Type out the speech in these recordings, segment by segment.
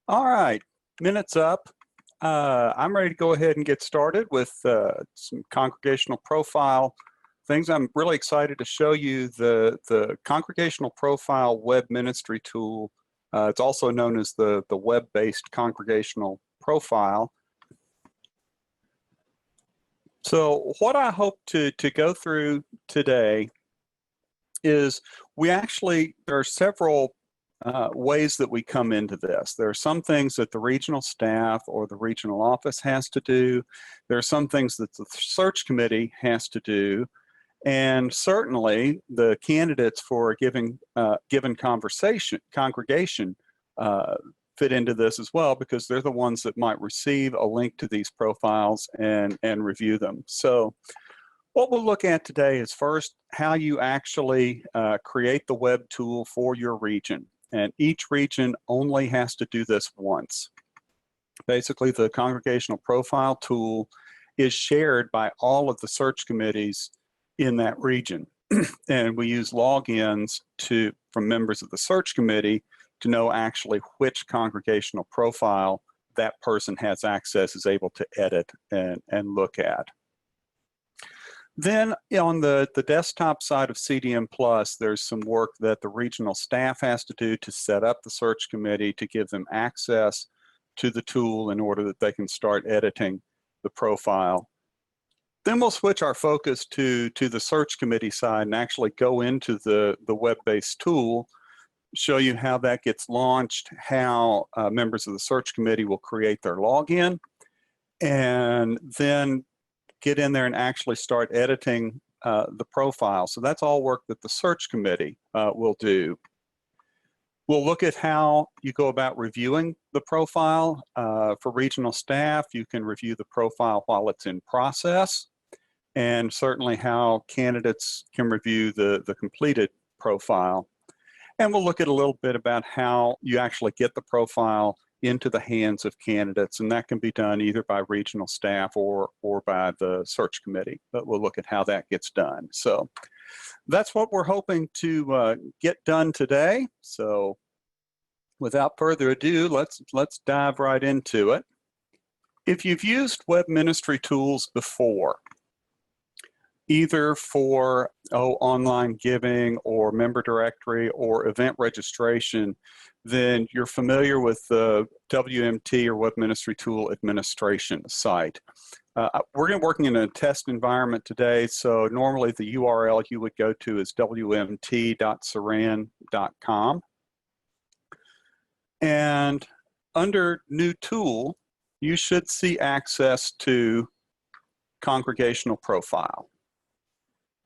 All right, minutes up. I'm ready to go ahead and get started with some congregational profile things. I'm really excited to show you the congregational profile web ministry tool. It's also known as the web-based congregational profile. So what I hope to go through today is there are several ways that we come into this. There are some things that the regional staff or the regional office has to do. There are some things that the search committee has to do. And certainly the candidates for a given congregation fit into this as well, because they're the ones that might receive a link to these profiles and review them. So what we'll look at today is first how you actually create the web tool for your region. And each region only has to do this once. Basically, the congregational profile tool is shared by all of the search committees in that region. And we use logins from members of the search committee to know actually which congregational profile that person has access, is able to edit and look at. Then on the desktop side of CDM Plus, there's some work that the regional staff has to do to set up the search committee to give them access to the tool in order that they can start editing the profile. Then we'll switch our focus to the search committee side and actually go into the web-based tool, show you how that gets launched, how members of the search committee will create their login, and then get in there and actually start editing the profile. So that's all work that the search committee will do. We'll look at how you go about reviewing the profile. For regional staff, you can review the profile while it's in process, and certainly how candidates can review the completed profile. And we'll look at a little bit about how you actually get the profile into the hands of candidates, and that can be done either by regional staff or by the search committee, but we'll look at how that gets done. So that's what we're hoping to get done today. So without further ado, let's dive right into it. If you've used web ministry tools before, either for online giving or member directory or event registration, then you're familiar with the WMT or Web Ministry Tool Administration site. We're working in a test environment today, so normally the URL you would go to is wmt.saran.com. And under New Tool, you should see access to Congregational Profile.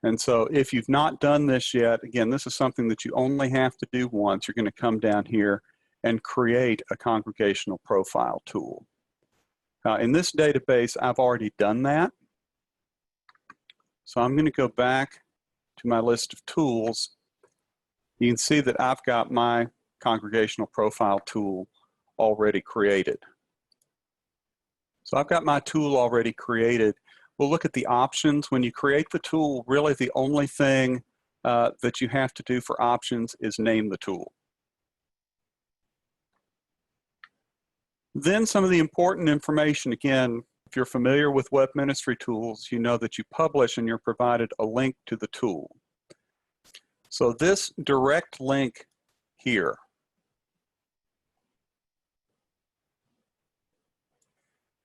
And so if you've not done this yet, again, this is something that you only have to do once. You're going to come down here and create a congregational profile tool. In this database, I've already done that. So I'm going to go back to my list of tools. You can see that I've got my congregational profile tool already created. So I've got my tool already created. We'll look at the options. When you create the tool, really the only thing that you have to do for options is name the tool. Then some of the important information, again, if you're familiar with web ministry tools, you know that you publish and you're provided a link to the tool. So this direct link here,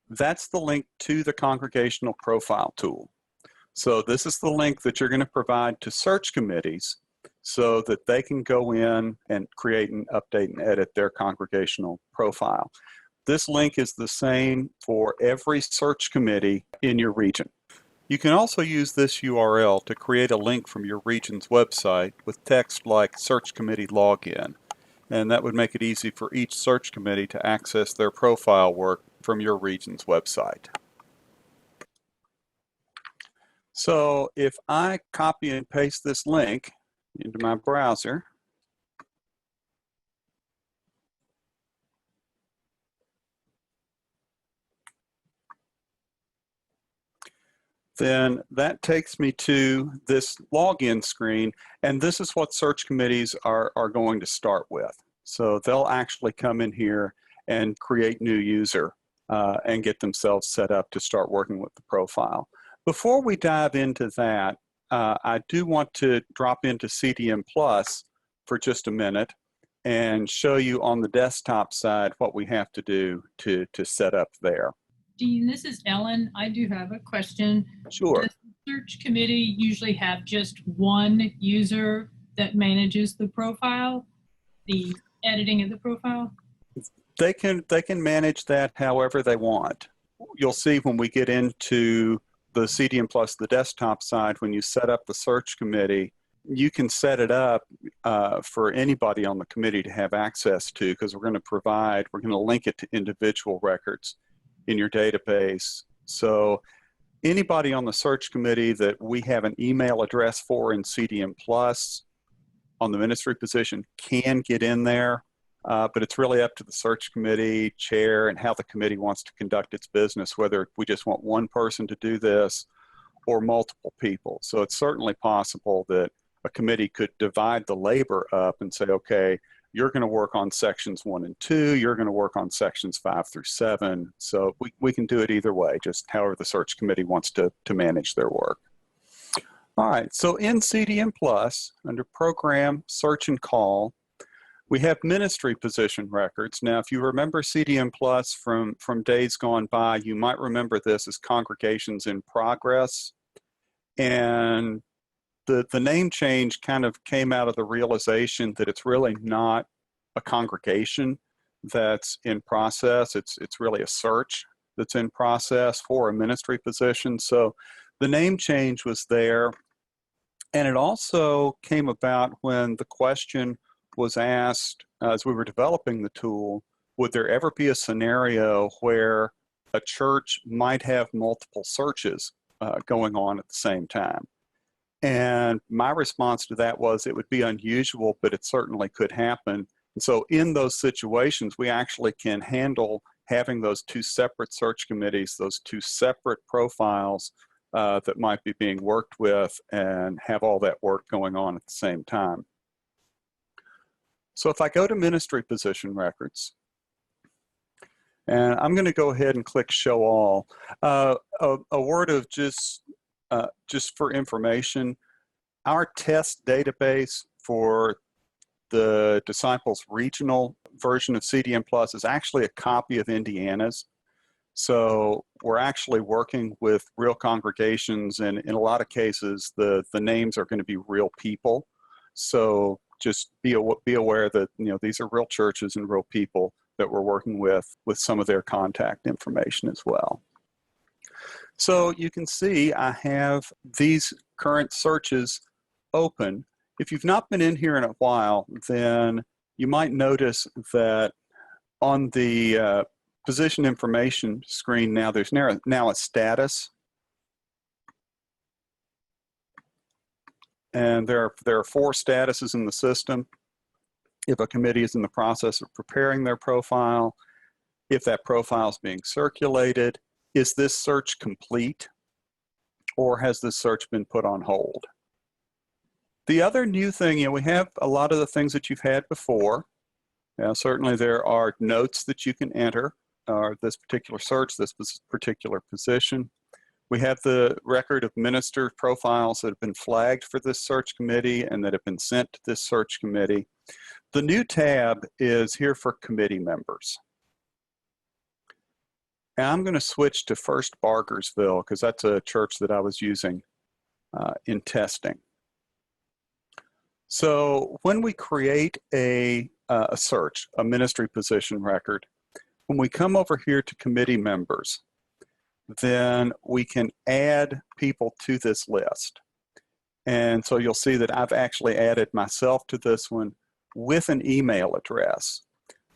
that's the link to the congregational profile tool. So this is the link that you're going to provide to search committees so that they can go in and create and update and edit their congregational profile. This link is the same for every search committee in your region. You can also use this URL to create a link from your region's website with text like Search Committee Login, and that would make it easy for each search committee to access their profile work from your region's website. So if I copy and paste this link into my browser, then that takes me to this login screen, and this is what search committees are going to start with. So they'll actually come in here and create new user and get themselves set up to start working with the profile. Before we dive into that, I do want to drop into CDM Plus for just a minute and show you on the desktop side what we have to do to set up there. Dean, this is Ellen. I do have a question. Sure. Does the search committee usually have just one user that manages the profile, the editing of the profile? They can manage that however they want. You'll see when we get into the CDM Plus, the desktop side, when you set up the search committee, you can set it up for anybody on the committee to have access to, because we're going to link it to individual records in your database. So anybody on the search committee that we have an email address for in CDM Plus on the ministry position can get in there, but it's really up to the search committee chair and how the committee wants to conduct its business, whether we just want one person to do this or multiple people. So it's certainly possible that a committee could divide the labor up and say, okay, you're going to work on sections 1 and 2, you're going to work on sections 5 through 7. So we can do it either way, just however the search committee wants to manage their work. All right, so in CDM Plus, under Program, Search and Call, we have ministry position records. Now, if you remember CDM Plus from days gone by, you might remember this as Congregations in Progress. And the name change kind of came out of the realization that it's really not a congregation that's in process. It's really a search that's in process for a ministry position. So the name change was there. And it also came about when the question was asked, as we were developing the tool, would there ever be a scenario where a church might have multiple searches going on at the same time? And my response to that was it would be unusual, but it certainly could happen. And so in those situations, we actually can handle having those two separate search committees, those two separate profiles that might be being worked with, and have all that work going on at the same time. So if I go to ministry position records, and I'm going to go ahead and click Show All. A word of just for information, our test database for the Disciples regional version of CDM Plus is actually a copy of Indiana's. So we're actually working with real congregations, and in a lot of cases, the names are going to be real people. So just be aware that these are real churches and real people that we're working with some of their contact information as well. So you can see I have these current searches open. If you've not been in here in a while, then you might notice that on the position information screen now, there's now a status. And there are 4 statuses in the system. If a committee is in the process of preparing their profile, if that profile is being circulated, is this search complete, or has this search been put on hold? The other new thing, we have a lot of the things that you've had before. Certainly there are notes that you can enter, or this particular search, this particular position. We have the record of minister profiles that have been flagged for this search committee and that have been sent to this search committee. The new tab is here for committee members. And I'm going to switch to First Bargersville because that's a church that I was using in testing. So when we create a search, a ministry position record, when we come over here to committee members, then we can add people to this list. And so you'll see that I've actually added myself to this one with an email address.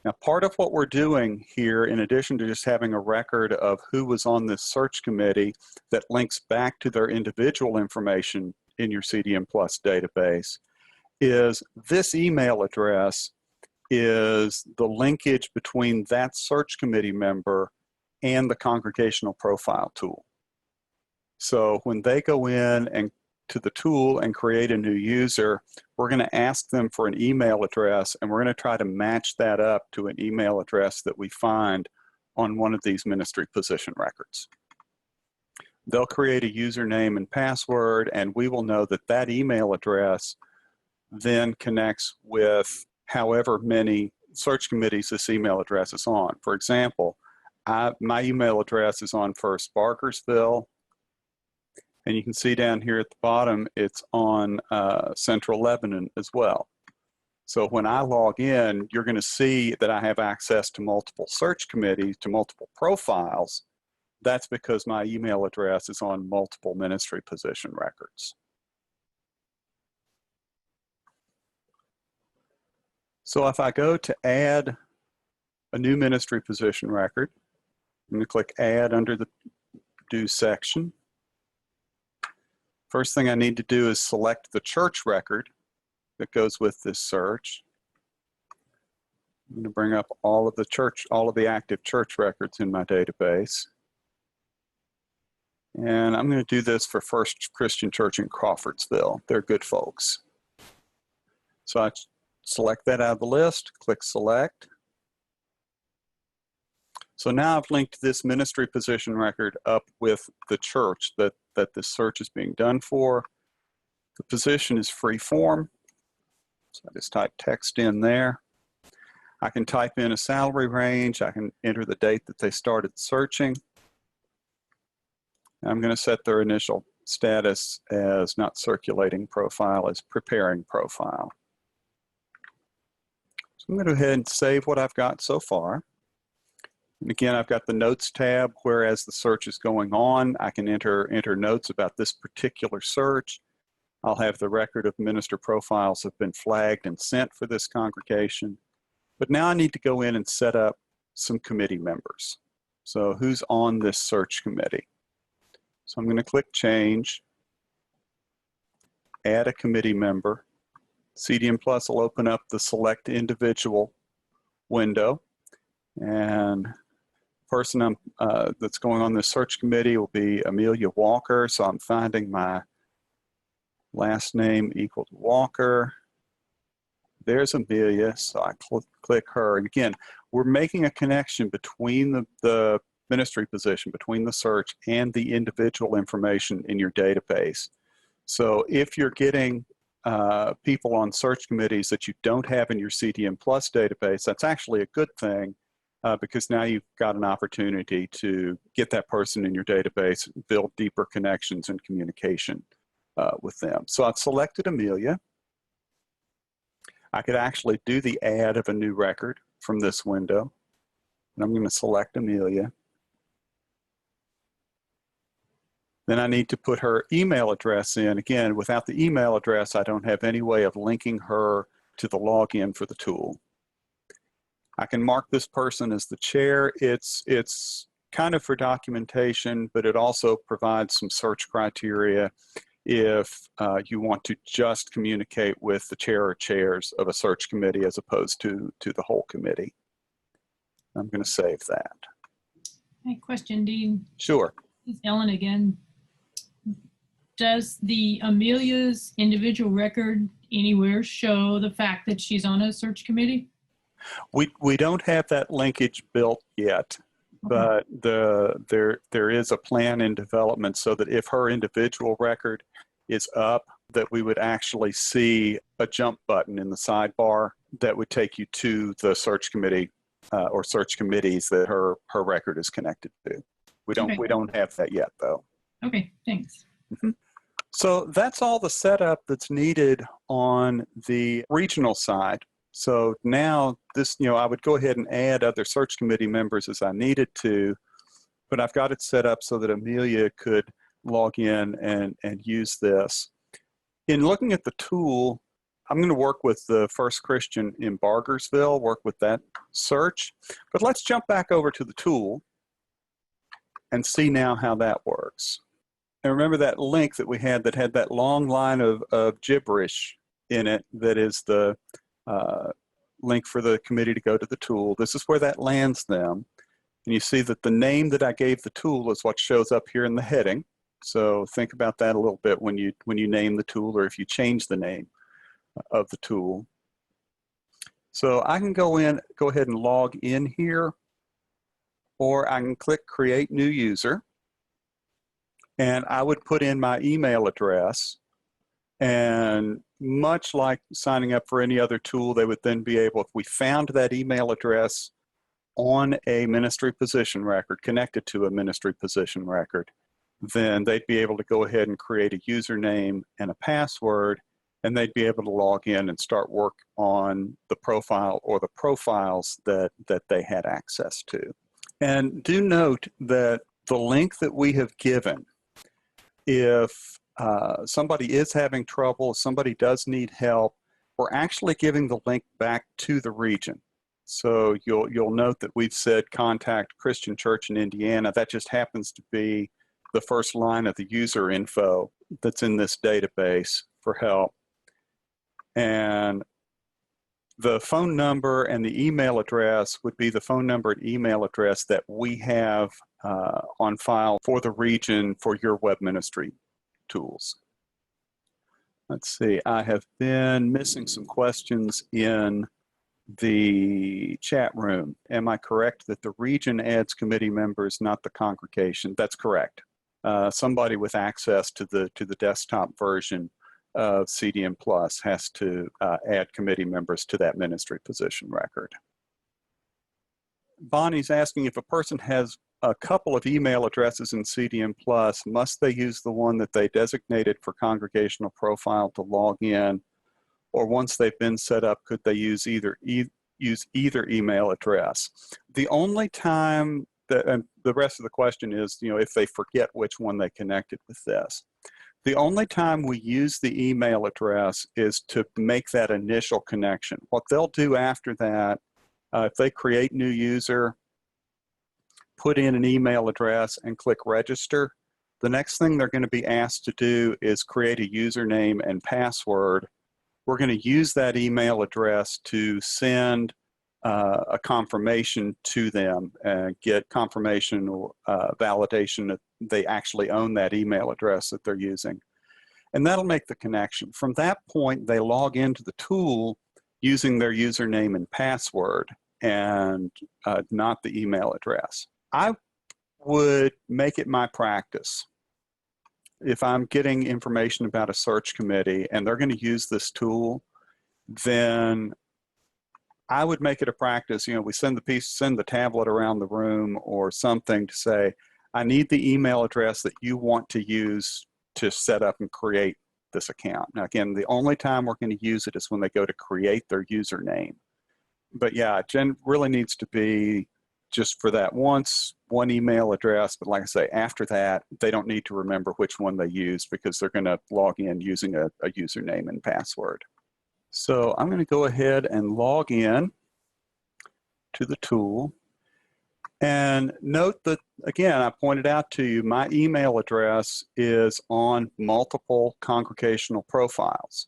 Now, part of what we're doing here, in addition to just having a record of who was on this search committee that links back to their individual information in your CDM Plus database, is this email address is the linkage between that search committee member and the Congregational profile tool. So when they go in and to the tool and create a new user, we're going to ask them for an email address, and we're going to try to match that up to an email address that we find on one of these ministry position records. They'll create a username and password, and we will know that that email address then connects with however many search committees this email address is on. For example, my email address is on First Barkersville, and you can see down here at the bottom, it's on Central Lebanon as well. So when I log in, you're going to see that I have access to multiple search committees, to multiple profiles. That's because my email address is on multiple ministry position records. So if I go to add a new ministry position record, I'm going to click Add under the Do section. First thing I need to do is select the church record that goes with this search. I'm going to bring up all of the active church records in my database. And I'm going to do this for First Christian Church in Crawfordsville. They're good folks. So I select that out of the list, click Select. So now I've linked this ministry position record up with the church that this search is being done for. The position is free form. So I just type text in there. I can type in a salary range. I can enter the date that they started searching. I'm going to set their initial status as not circulating profile, as preparing profile. So I'm going to go ahead and save what I've got so far. And again, I've got the Notes tab, where as the search is going on, I can enter notes about this particular search. I'll have the record of minister profiles have been flagged and sent for this congregation. But now I need to go in and set up some committee members. So who's on this search committee? So I'm going to click Change, Add a committee member. CDM Plus will open up the Select Individual window. And the person that's going on this search committee will be Amelia Walker. So I'm finding my last name equal to Walker. There's Amelia, so I click her. And again, we're making a connection between the ministry position, between the search and the individual information in your database. So if you're getting people on search committees that you don't have in your CDM Plus database, that's actually a good thing because now you've got an opportunity to get that person in your database, build deeper connections and communication with them. So I've selected Amelia. I could actually do the add of a new record from this window. And I'm going to select Amelia. Then I need to put her email address in. Again, without the email address, I don't have any way of linking her to the login for the tool. I can mark this person as the chair. It's kind of for documentation, but it also provides some search criteria if you want to just communicate with the chair or chairs of a search committee as opposed to the whole committee. I'm going to save that. Hey, question, Dean. Sure. It's Ellen again. Does the Amelia's individual record anywhere show the fact that she's on a search committee? We don't have that linkage built yet, but there is a plan in development so that if her individual record is up, that we would actually see a jump button in the sidebar that would take you to the search committee or search committees that her record is connected to. We don't have that yet, though. Okay, thanks. Mm-hmm. So that's all the setup that's needed on the regional side. So now this, I would go ahead and add other search committee members as I needed to, but I've got it set up so that Amelia could log in and use this. In looking at the tool, I'm going to work with the First Christian in Bargersville, work with that search. But let's jump back over to the tool and see now how that works. And remember that link that we had that had that long line of gibberish in it that is the link for the committee to go to the tool. This is where that lands them. And you see that the name that I gave the tool is what shows up here in the heading. So think about that a little bit when you name the tool, or if you change the name of the tool. So I can go ahead and log in here, or I can click Create New User, and I would put in my email address. And much like signing up for any other tool, they would then be able, if we found that email address on a ministry position record, connected to a ministry position record, then they'd be able to go ahead and create a username and a password, and they'd be able to log in and start work on the profile or the profiles that they had access to. And do note that the link that we have given, if somebody is having trouble, if somebody does need help, we're actually giving the link back to the region. So you'll note that we've said contact Christian Church in Indiana. That just happens to be the first line of the user info that's in this database for help. And the phone number and the email address would be the phone number and email address that we have on file for the region for your web ministry tools. Let's see, I have been missing some questions in the chat room. Am I correct that the region adds committee members, not the congregation? That's correct. Somebody with access to the desktop version of CDM Plus has to add committee members to that ministry position record. Bonnie's asking, if a person has a couple of email addresses in CDM Plus, must they use the one that they designated for congregational profile to log in? Or once they've been set up, could they use either email address? The only time that, and the rest of the question is, if they forget which one they connected with this. The only time we use the email address is to make that initial connection. What they'll do after that, if they create new user, put in an email address and click register, the next thing they're going to be asked to do is create a username and password. We're going to use that email address to send a confirmation to them and get confirmation or validation that they actually own that email address that they're using. And that'll make the connection. From that point, they log into the tool using their username and password and not the email address. I would make it my practice, if I'm getting information about a search committee and they're going to use this tool, then I would make it a practice. We send the tablet around the room or something to say, I need the email address that you want to use to set up and create this account. Now, again, the only time we're going to use it is when they go to create their username. But yeah, it really needs to be just for that one email address. But like I say, after that, they don't need to remember which one they used because they're going to log in using a username and password. So I'm going to go ahead and log in to the tool. And note that, again, I pointed out to you, my email address is on multiple congregational profiles.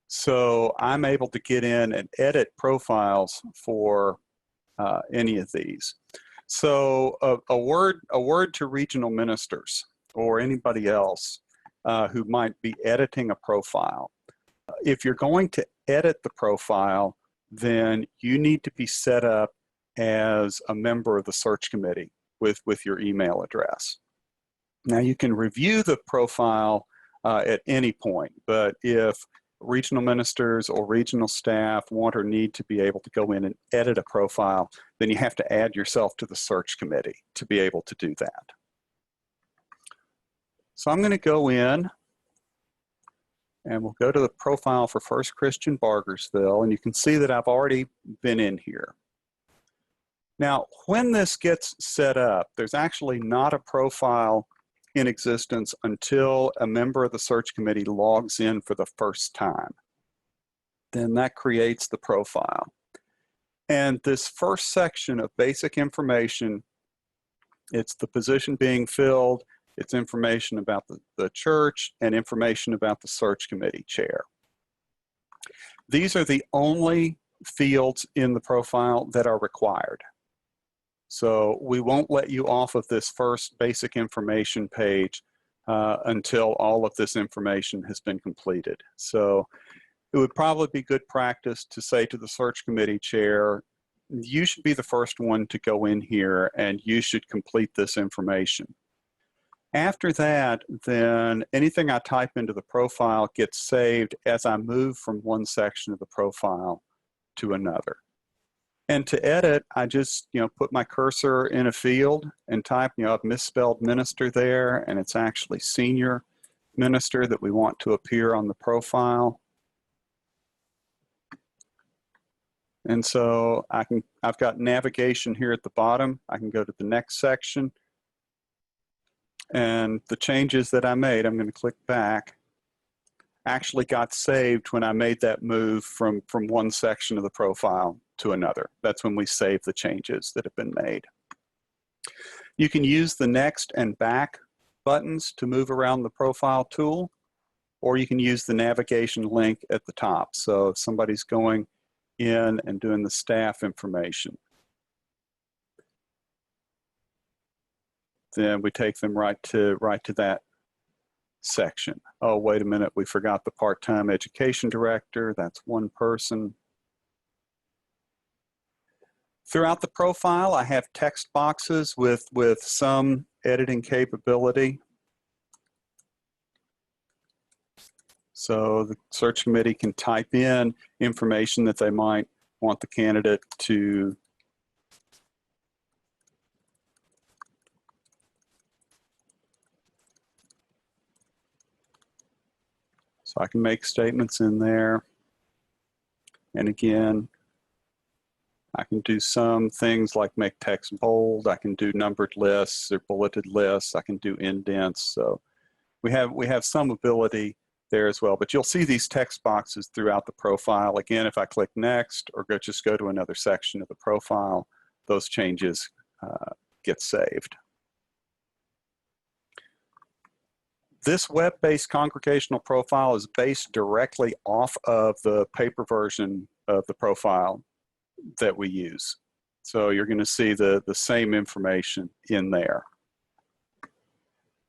So I'm able to get in and edit profiles for any of these. So a word to regional ministers or anybody else who might be editing a profile. If you're going to edit the profile, then you need to be set up as a member of the search committee with your email address. Now you can review the profile at any point, but if regional ministers or regional staff want or need to be able to go in and edit a profile, then you have to add yourself to the search committee to be able to do that. So I'm going to go in and we'll go to the profile for First Christian Bargersville, and you can see that I've already been in here. Now, when this gets set up, there's actually not a profile in existence until a member of the search committee logs in for the first time. Then that creates the profile. And this first section of basic information, it's the position being filled, it's information about the church, and information about the search committee chair. These are the only fields in the profile that are required. So we won't let you off of this first basic information page until all of this information has been completed. So it would probably be good practice to say to the search committee chair, you should be the first one to go in here and you should complete this information. After that, then anything I type into the profile gets saved as I move from one section of the profile to another. And to edit, I just, put my cursor in a field and type, I've misspelled minister there, and it's actually senior minister that we want to appear on the profile. And so I've got navigation here at the bottom. I can go to the next section. And the changes that I made, I'm going to click back, actually got saved when I made that move from one section of the profile to another. That's when we save the changes that have been made. You can use the next and back buttons to move around the profile tool, or you can use the navigation link at the top. So if somebody's going in and doing the staff information, then we take them right to that section. Oh, wait a minute, we forgot the part-time education director. That's one person. Throughout the profile, I have text boxes with some editing capability. So the search committee can type in information that they might want the candidate to So I can make statements in there. And again, I can do some things like make text bold. I can do numbered lists or bulleted lists. I can do indents. So we have some ability there as well. But you'll see these text boxes throughout the profile. Again, if I click next or just go to another section of the profile, those changes get saved. This web-based congregational profile is based directly off of the paper version of the profile that we use. So you're going to see the same information in there.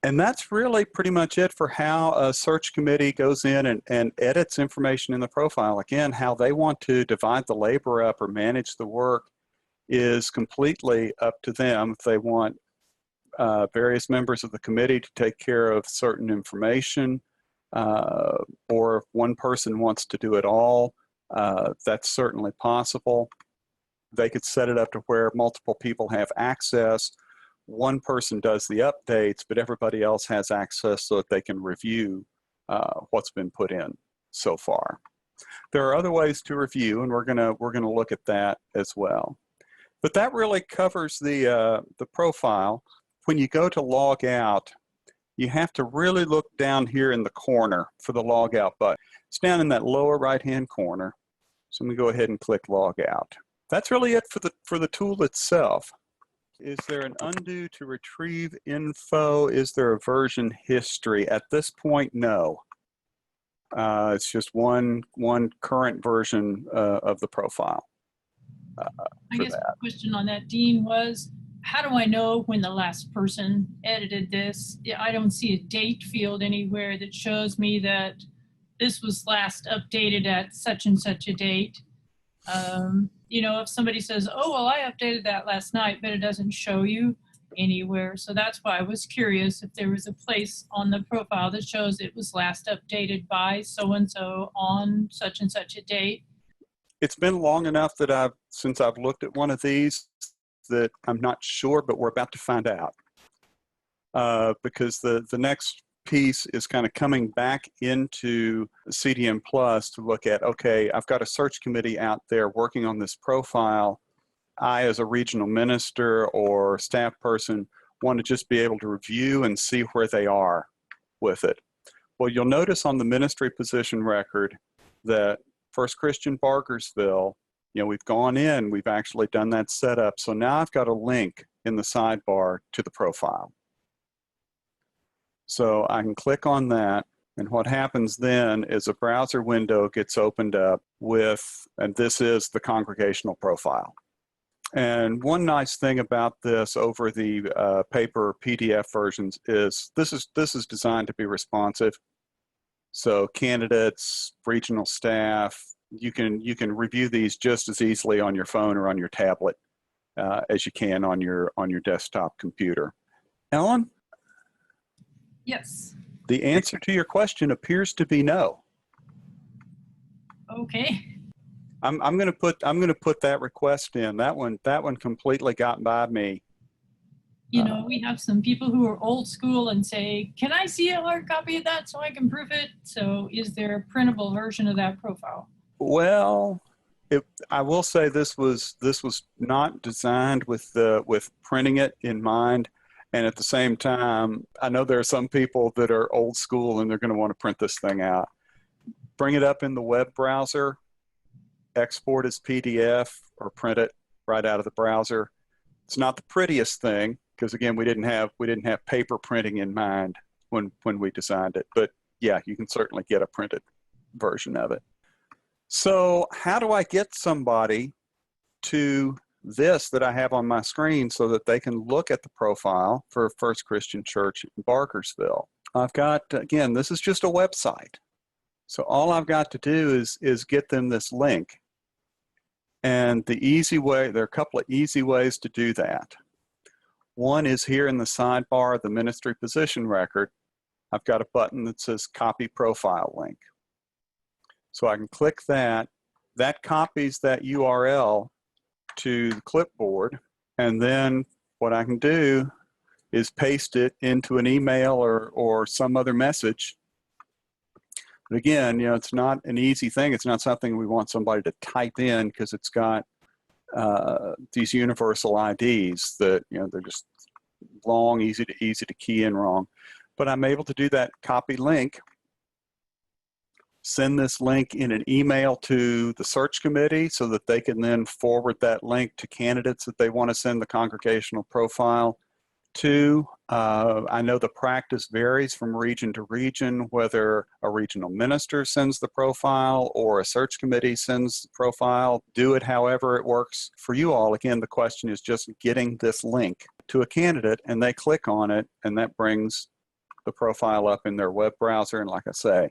And that's really pretty much it for how a search committee goes in and edits information in the profile. Again, how they want to divide the labor up or manage the work is completely up to them. If they want various members of the committee to take care of certain information, or if one person wants to do it all, that's certainly possible. They could set it up to where multiple people have access. One person does the updates, but everybody else has access so that they can review what's been put in so far. There are other ways to review, and we're gonna look at that as well. But that really covers the profile. When you go to log out, you have to really look down here in the corner for the log out button. It's down in that lower right-hand corner. So I'm gonna go ahead and click log out. That's really it for the tool itself. Is there an undo to retrieve info? Is there a version history? At this point, no. It's just one current version of the profile. I guess the question on that, Dean, was how do I know when the last person edited this? I don't see a date field anywhere that shows me that this was last updated at such and such a date. You know, if somebody says, oh, well, I updated that last night, but it doesn't show you anywhere. So that's why I was curious if there was a place on the profile that shows it was last updated by so-and-so on such and such a date. It's been long enough that since I've looked at one of these that I'm not sure, but we're about to find out. Because the next piece is kind of coming back into CDM Plus to look at, okay, I've got a search committee out there working on this profile. I, as a regional minister or staff person, want to just be able to review and see where they are with it. Well, you'll notice on the ministry position record that First Christian Bargersville, you know, we've gone in, we've actually done that setup. So now I've got a link in the sidebar to the profile. So I can click on that, and what happens then is a browser window gets opened up with, and this is the congregational profile. And one nice thing about this over the paper PDF versions is this is designed to be responsive. So candidates, regional staff, you can review these just as easily on your phone or on your tablet as you can on your desktop computer. Ellen? Yes. The answer to your question appears to be no. Okay. I'm going to put that request in. That one completely got by me. You know, we have some people who are old school and say, "Can I see a hard copy of that so I can proof it?" So, is there a printable version of that profile? Well, I will say this was not designed with printing it in mind. And at the same time, I know there are some people that are old school and they're going to want to print this thing out. Bring it up in the web browser, export as PDF, or print it right out of the browser. It's not the prettiest thing because again, we didn't have paper printing in mind when we designed it. But yeah, you can certainly get a printed version of it. So how do I get somebody to this that I have on my screen so that they can look at the profile for First Christian Church in Barkersville? I've got, again, this is just a website. So all I've got to do is get them this link. And the easy way, there are a couple of easy ways to do that. One is here in the sidebar of the ministry position record, I've got a button that says copy profile link. So I can click that. That copies that URL to the clipboard. And then what I can do is paste it into an email or some other message. But again, you know, it's not an easy thing. It's not something we want somebody to type in because it's got these universal IDs that, you know, they're just long, easy to key in wrong. But I'm able to do that copy link, send this link in an email to the search committee so that they can then forward that link to candidates that they want to send the congregational profile to. I know the practice varies from region to region, whether a regional minister sends the profile or a search committee sends the profile. Do it however it works for you all. Again, the question is just getting this link to a candidate and they click on it and that brings the profile up in their web browser. And like I say,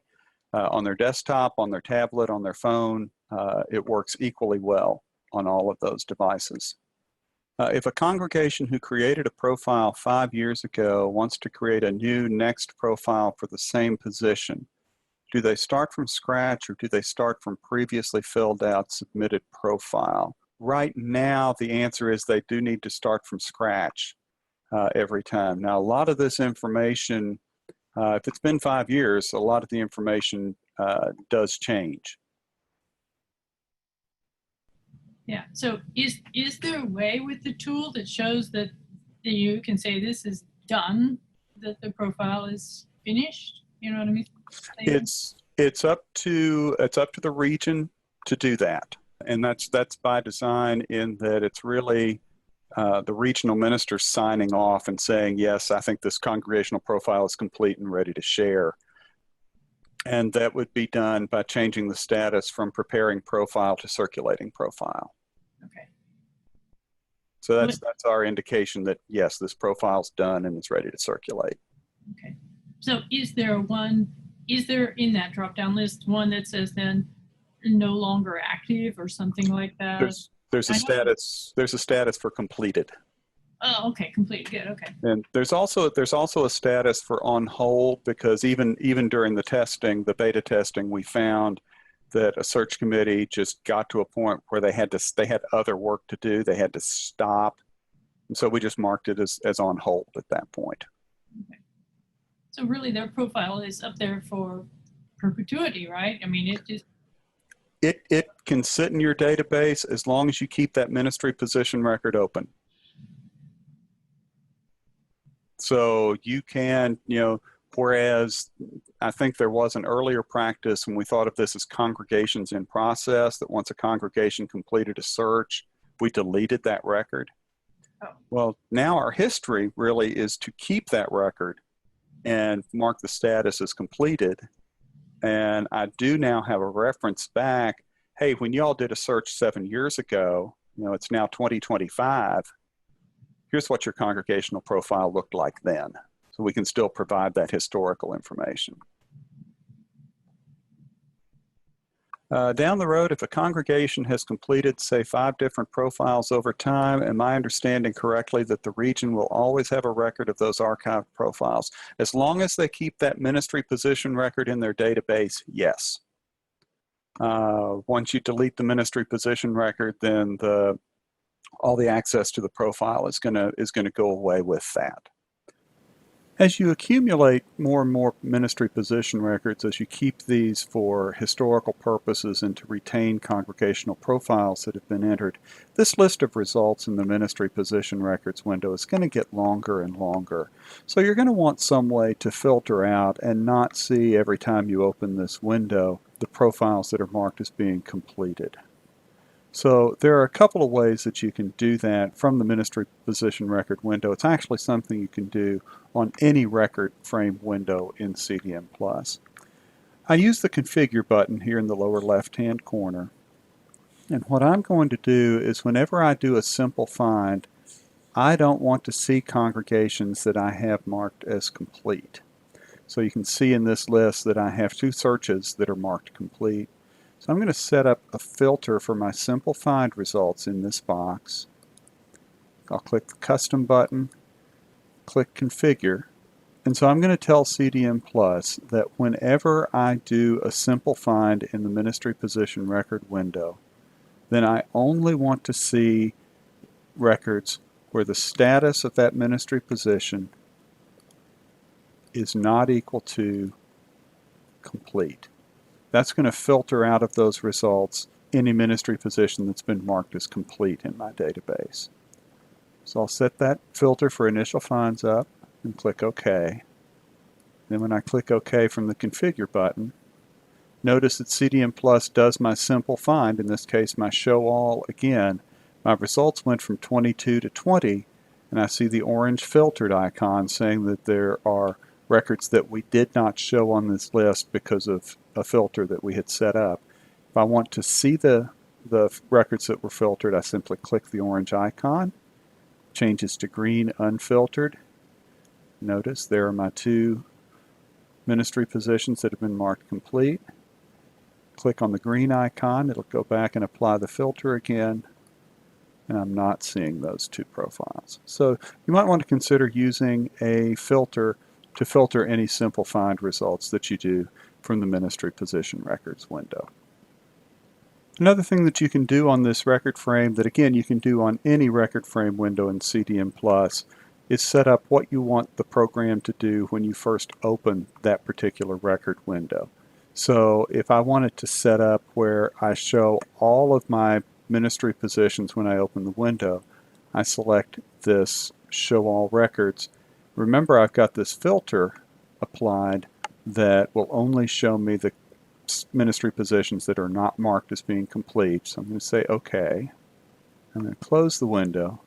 on their desktop, on their tablet, on their phone, it works equally well on all of those devices. If a congregation who created a profile 5 years ago wants to create a new next profile for the same position, do they start from scratch or do they start from previously filled out submitted profile? Right now, the answer is they do need to start from scratch every time. Now, a lot of this information, if it's been 5 years, a lot of the information does change. Yeah. So is there a way with the tool that shows that you can say this is done, that the profile is finished? You know what I mean? It's up to the region to do that, and that's by design in that it's really the regional minister signing off and saying, yes, I think this congregational profile is complete and ready to share. And that would be done by changing the status from preparing profile to circulating profile. Okay. So that's our indication that, yes, this profile's done and it's ready to circulate. Okay. So is there in that drop-down list one that says then no longer active or something like that? There's a status for completed. Oh, okay, complete. Good. Okay. And there's also a status for on hold because even during the testing, the beta testing, we found that a search committee just got to a point where they had other work to do. They had to stop, and so we just marked it as on hold at that point. Okay. So really, their profile is up there for perpetuity, right? I mean, it can sit in your database as long as you keep that ministry position record open. So you can, you know, whereas I think there was an earlier practice when we thought of this as congregations in process, that once a congregation completed a search, we deleted that record. Oh. Well, now our history really is to keep that record and mark the status as completed. And I do now have a reference back, hey, when y'all did a search 7 years ago, it's now 2025. Here's what your congregational profile looked like then. So we can still provide that historical information. Down the road, if a congregation has completed, say, 5 different profiles over time, am I understanding correctly that the region will always have a record of those archived profiles? As long as they keep that ministry position record in their database, yes. Once you delete the ministry position record, then all the access to the profile is going to go away with that. As you accumulate more and more ministry position records, as you keep these for historical purposes and to retain congregational profiles that have been entered, this list of results in the ministry position records window is going to get longer and longer. So you're going to want some way to filter out and not see every time you open this window the profiles that are marked as being completed. So there are a couple of ways that you can do that from the ministry position record window. It's actually something you can do on any record frame window in CDM Plus. I use the configure button here in the lower left hand corner, and what I'm going to do is whenever I do a simple find, I don't want to see congregations that I have marked as complete. So you can see in this list that I have 2 searches that are marked complete. So I'm going to set up a filter for my simple find results in this box. I'll click the custom button, click configure, and so I'm going to tell CDM Plus that whenever I do a simple find in the ministry position record window, then I only want to see records where the status of that ministry position is not equal to complete. That's going to filter out of those results any ministry position that's been marked as complete in my database. So I'll set that filter for initial finds up and click OK. Then when I click OK from the configure button, notice that CDM Plus does my simple find, in this case my show all again. My results went from 22 to 20, and I see the orange filtered icon saying that there are records that we did not show on this list because of a filter that we had set up. If I want to see the records that were filtered, I simply click the orange icon, changes to green unfiltered. Notice there are my 2 ministry positions that have been marked complete. Click on the green icon, it'll go back and apply the filter again, and I'm not seeing those 2 profiles. So you might want to consider using a filter to filter any simple find results that you do from the ministry position records window. Another thing that you can do on this record frame that again you can do on any record frame window in CDM Plus is set up what you want the program to do when you first open that particular record window. So if I wanted to set up where I show all of my ministry positions when I open the window, I select this show all records. Remember, I've got this filter applied that will only show me the ministry positions that are not marked as being complete. So I'm going to say OK. I'm going to close the window.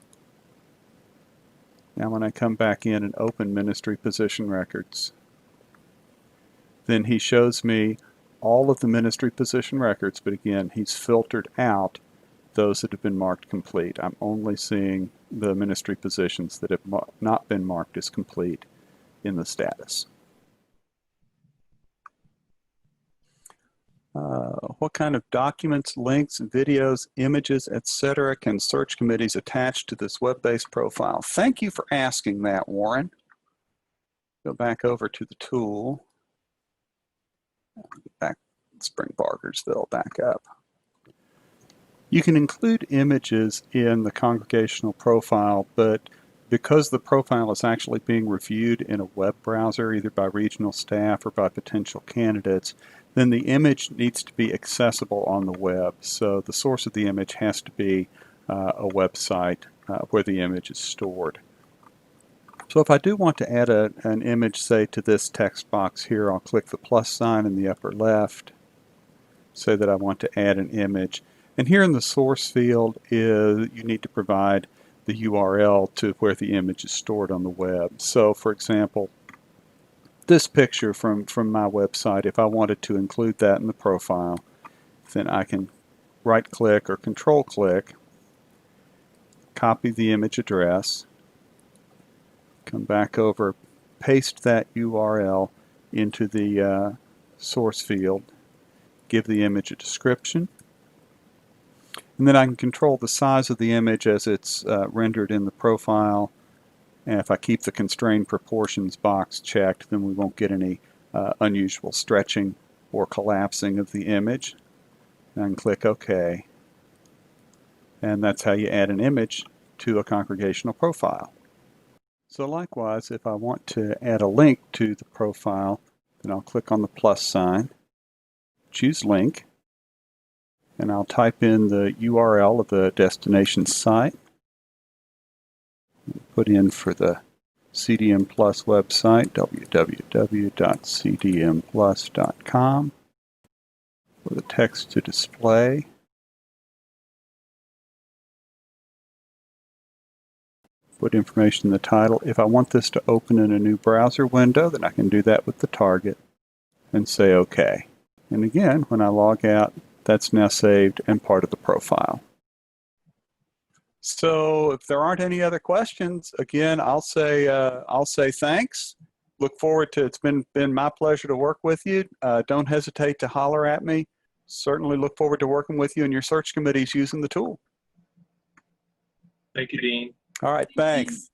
Now when I come back in and open ministry position records, then he shows me all of the ministry position records, but again, he's filtered out those that have been marked complete. I'm only seeing the ministry positions that have not been marked as complete in the status. What kind of documents, links, videos, images, etc. can search committees attach to this web-based profile? Thank you for asking that, Warren. Go back over to the tool. Back, let's bring Bargersville back up. You can include images in the congregational profile, but because the profile is actually being reviewed in a web browser, either by regional staff or by potential candidates, then the image needs to be accessible on the web. So the source of the image has to be a website where the image is stored. So if I do want to add an image, say, to this text box here, I'll click the plus sign in the upper left, say that I want to add an image. And here in the source field, you need to provide the URL to where the image is stored on the web. So for example, this picture from my website, if I wanted to include that in the profile, then I can right click or control click copy the image address, come back over, paste that URL into the source field, give the image a description, and then I can control the size of the image as it's rendered in the profile. And if I keep the constrained proportions box checked, then we won't get any unusual stretching or collapsing of the image. And I can click OK. And that's how you add an image to a congregational profile. So likewise, if I want to add a link to the profile, then I'll click on the plus sign, choose link, and I'll type in the URL of the destination site, put in for the CDM Plus website, www.cdmplus.com, for the text to display, put information in the title. If I want this to open in a new browser window, then I can do that with the target and say OK. And again, when I log out, that's now saved and part of the profile. So if there aren't any other questions, again, I'll say thanks. Look forward to, it's been my pleasure to work with you. Don't hesitate to holler at me. Certainly look forward to working with you and your search committees using the tool. Thank you, Dean. All right, thanks.